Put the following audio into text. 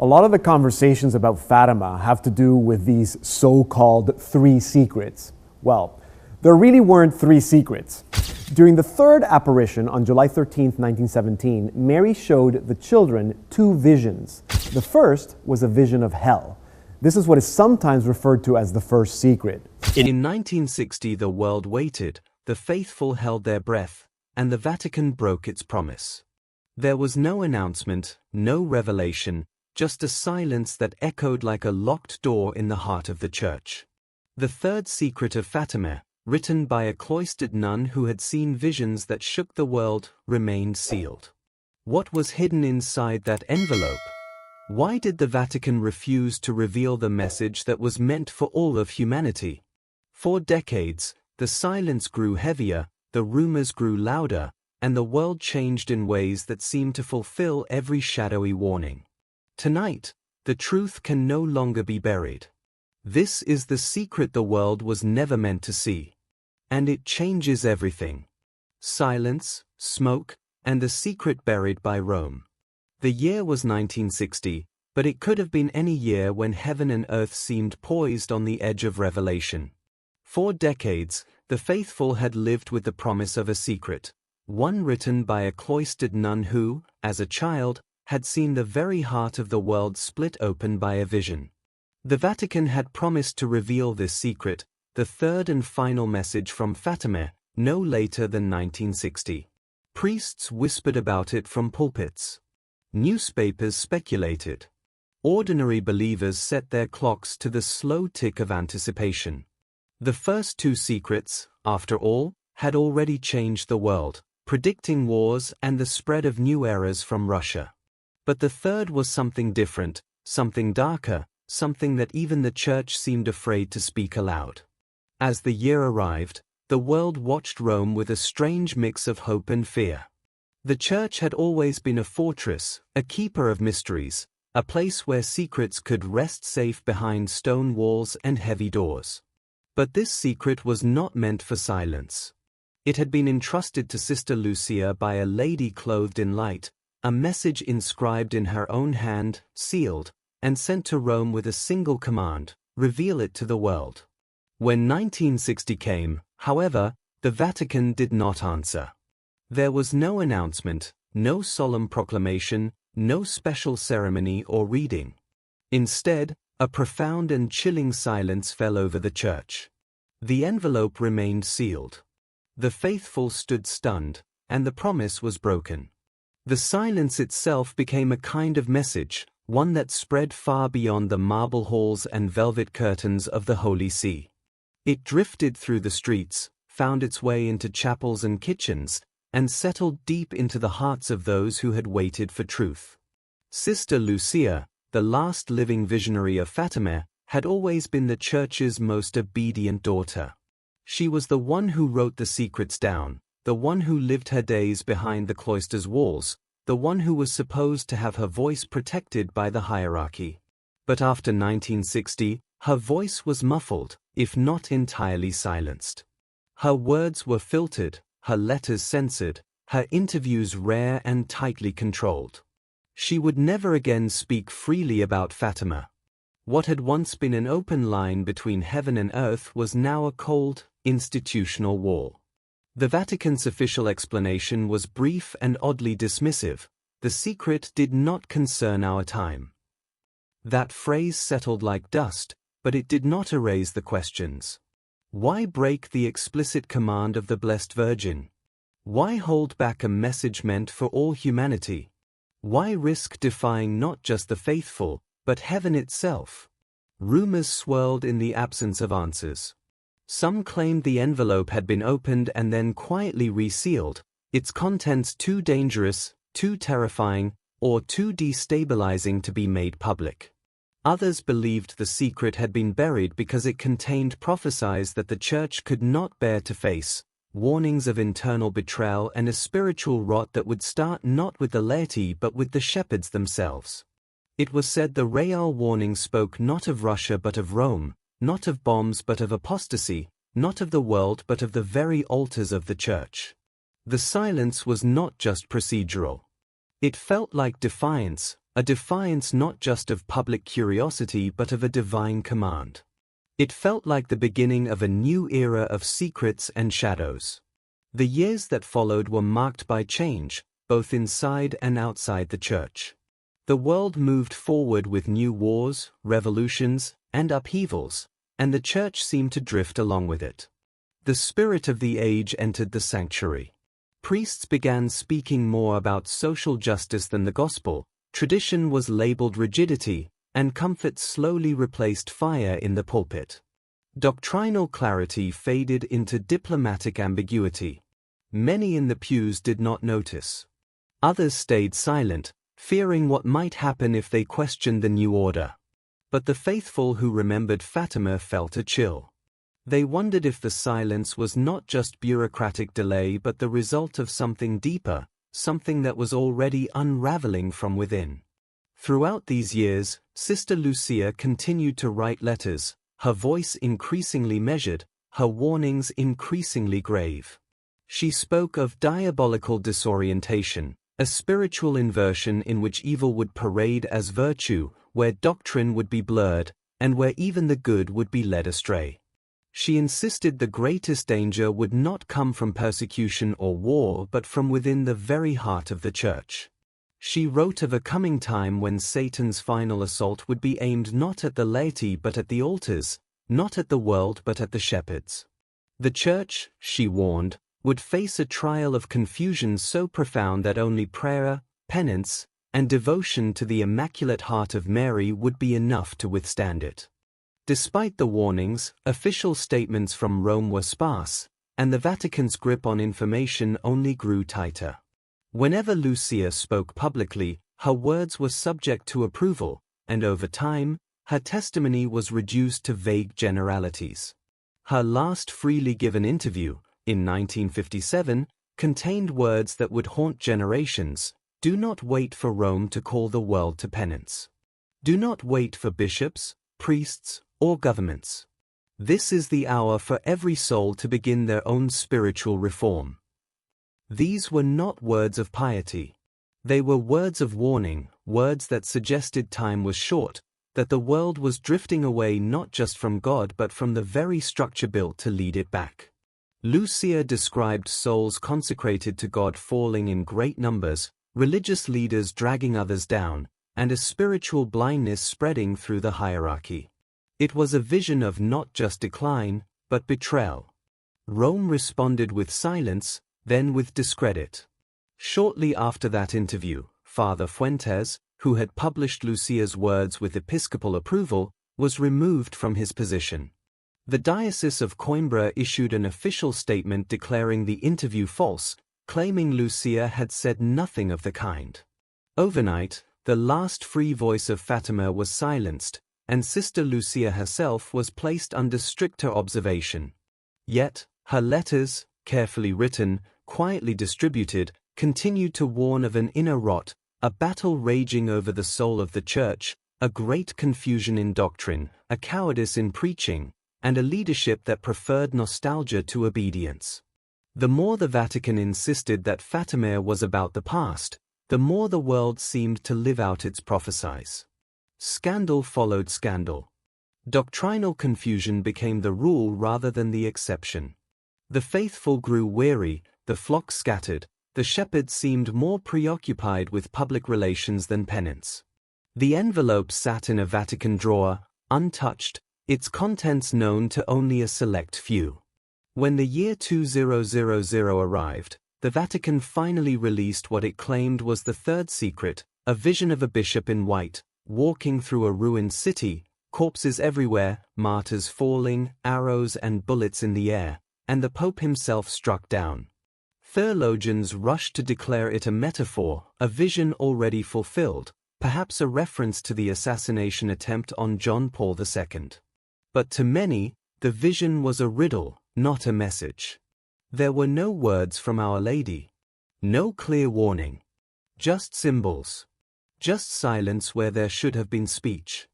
A lot of the conversations about Fatima have to do with these so-called three secrets. Well, there really weren't three secrets. During the third apparition on July 13th, 1917, Mary showed the children two visions. The first was a vision of hell. This is what is sometimes referred to as the first secret. In 1960, the world waited, the faithful held their breath, and the Vatican broke its promise. There was no announcement, no revelation, just a silence that echoed like a locked door in the heart of the church. The third secret of Fatima, written by a cloistered nun who had seen visions that shook the world, remained sealed. What was hidden inside that envelope? Why did the Vatican refuse to reveal the message that was meant for all of humanity? For decades, the silence grew heavier, the rumors grew louder, and the world changed in ways that seemed to fulfill every shadowy warning. Tonight, the truth can no longer be buried. This is the secret the world was never meant to see. And it changes everything. Silence, smoke, and the secret buried by Rome. The year was 1960, but it could have been any year when heaven and earth seemed poised on the edge of revelation. For decades, the faithful had lived with the promise of a secret, one written by a cloistered nun who, as a child, had seen the very heart of the world split open by a vision. The Vatican had promised to reveal this secret, the third and final message from Fatima, no later than 1960. Priests whispered about it from pulpits. Newspapers speculated. Ordinary believers set their clocks to the slow tick of anticipation. The first two secrets, after all, had already changed the world, predicting wars and the spread of new eras from Russia. But the third was something different, something darker, something that even the church seemed afraid to speak aloud. As the year arrived, the world watched Rome with a strange mix of hope and fear. The church had always been a fortress, a keeper of mysteries, a place where secrets could rest safe behind stone walls and heavy doors. But this secret was not meant for silence. It had been entrusted to Sister Lucia by a lady clothed in light, a message inscribed in her own hand, sealed, and sent to Rome with a single command: reveal it to the world. When 1960 came, however, the Vatican did not answer. There was no announcement, no solemn proclamation, no special ceremony or reading. Instead, a profound and chilling silence fell over the church. The envelope remained sealed. The faithful stood stunned, and the promise was broken. The silence itself became a kind of message, one that spread far beyond the marble halls and velvet curtains of the Holy See. It drifted through the streets, found its way into chapels and kitchens, and settled deep into the hearts of those who had waited for truth. Sister Lucia, the last living visionary of Fatima, had always been the Church's most obedient daughter. She was the one who wrote the secrets down, the one who lived her days behind the cloister's walls, the one who was supposed to have her voice protected by the hierarchy. But after 1960, her voice was muffled, if not entirely silenced. Her words were filtered, her letters censored, her interviews rare and tightly controlled. She would never again speak freely about Fatima. What had once been an open line between heaven and earth was now a cold, institutional wall. The Vatican's official explanation was brief and oddly dismissive: the secret did not concern our time. That phrase settled like dust, but it did not erase the questions. Why break the explicit command of the Blessed Virgin? Why hold back a message meant for all humanity? Why risk defying not just the faithful, but heaven itself? Rumors swirled in the absence of answers. Some claimed the envelope had been opened and then quietly resealed, its contents too dangerous, too terrifying, or too destabilizing to be made public. Others believed the secret had been buried because it contained prophecies that the Church could not bear to face, warnings of internal betrayal and a spiritual rot that would start not with the laity but with the shepherds themselves. It was said the Real warning spoke not of Russia but of Rome, not of bombs but of apostasy, not of the world but of the very altars of the Church. The silence was not just procedural. It felt like defiance, a defiance not just of public curiosity but of a divine command. It felt like the beginning of a new era of secrets and shadows. The years that followed were marked by change, both inside and outside the church. The world moved forward with new wars, revolutions, and upheavals, and the church seemed to drift along with it. The spirit of the age entered the sanctuary. Priests began speaking more about social justice than the gospel, tradition was labeled rigidity, and comfort slowly replaced fire in the pulpit. Doctrinal clarity faded into diplomatic ambiguity. Many in the pews did not notice. Others stayed silent, fearing what might happen if they questioned the new order. But the faithful who remembered Fatima felt a chill. They wondered if the silence was not just bureaucratic delay but the result of something deeper, something that was already unraveling from within. Throughout these years, Sister Lucia continued to write letters, her voice increasingly measured, her warnings increasingly grave. She spoke of diabolical disorientation, a spiritual inversion in which evil would parade as virtue, where doctrine would be blurred, and where even the good would be led astray. She insisted the greatest danger would not come from persecution or war but from within the very heart of the church. She wrote of a coming time when Satan's final assault would be aimed not at the laity but at the altars, not at the world but at the shepherds. The church, she warned, would face a trial of confusion so profound that only prayer, penance, and devotion to the Immaculate Heart of Mary would be enough to withstand it. Despite the warnings, official statements from Rome were sparse, and the Vatican's grip on information only grew tighter. Whenever Lucia spoke publicly, her words were subject to approval, and over time, her testimony was reduced to vague generalities. Her last freely given interview, in 1957, contained words that would haunt generations: "Do not wait for Rome to call the world to penance. Do not wait for bishops, priests, or governments. This is the hour for every soul to begin their own spiritual reform." These were not words of piety. They were words of warning, words that suggested time was short, that the world was drifting away not just from God but from the very structure built to lead it back. Lucia described souls consecrated to God falling in great numbers, religious leaders dragging others down, and a spiritual blindness spreading through the hierarchy. It was a vision of not just decline, but betrayal. Rome responded with silence, then with discredit. Shortly after that interview, Father Fuentes, who had published Lucia's words with episcopal approval, was removed from his position. The Diocese of Coimbra issued an official statement declaring the interview false, claiming Lucia had said nothing of the kind. Overnight, the last free voice of Fatima was silenced, and Sister Lucia herself was placed under stricter observation. Yet, her letters, carefully written, quietly distributed, continued to warn of an inner rot, a battle raging over the soul of the Church, a great confusion in doctrine, a cowardice in preaching, and a leadership that preferred nostalgia to obedience. The more the Vatican insisted that Fatima was about the past, the more the world seemed to live out its prophecies. Scandal followed scandal. Doctrinal confusion became the rule rather than the exception. The faithful grew weary, the flock scattered, the shepherds seemed more preoccupied with public relations than penance. The envelope sat in a Vatican drawer, untouched, its contents known to only a select few. When the year 2000 arrived, the Vatican finally released what it claimed was the third secret, a vision of a bishop in white, walking through a ruined city, corpses everywhere, martyrs falling, arrows and bullets in the air, and the Pope himself struck down. Theologians rushed to declare it a metaphor, a vision already fulfilled, perhaps a reference to the assassination attempt on John Paul II. But to many, the vision was a riddle, not a message. There were no words from Our Lady. No clear warning. Just symbols. Just silence where there should have been speech.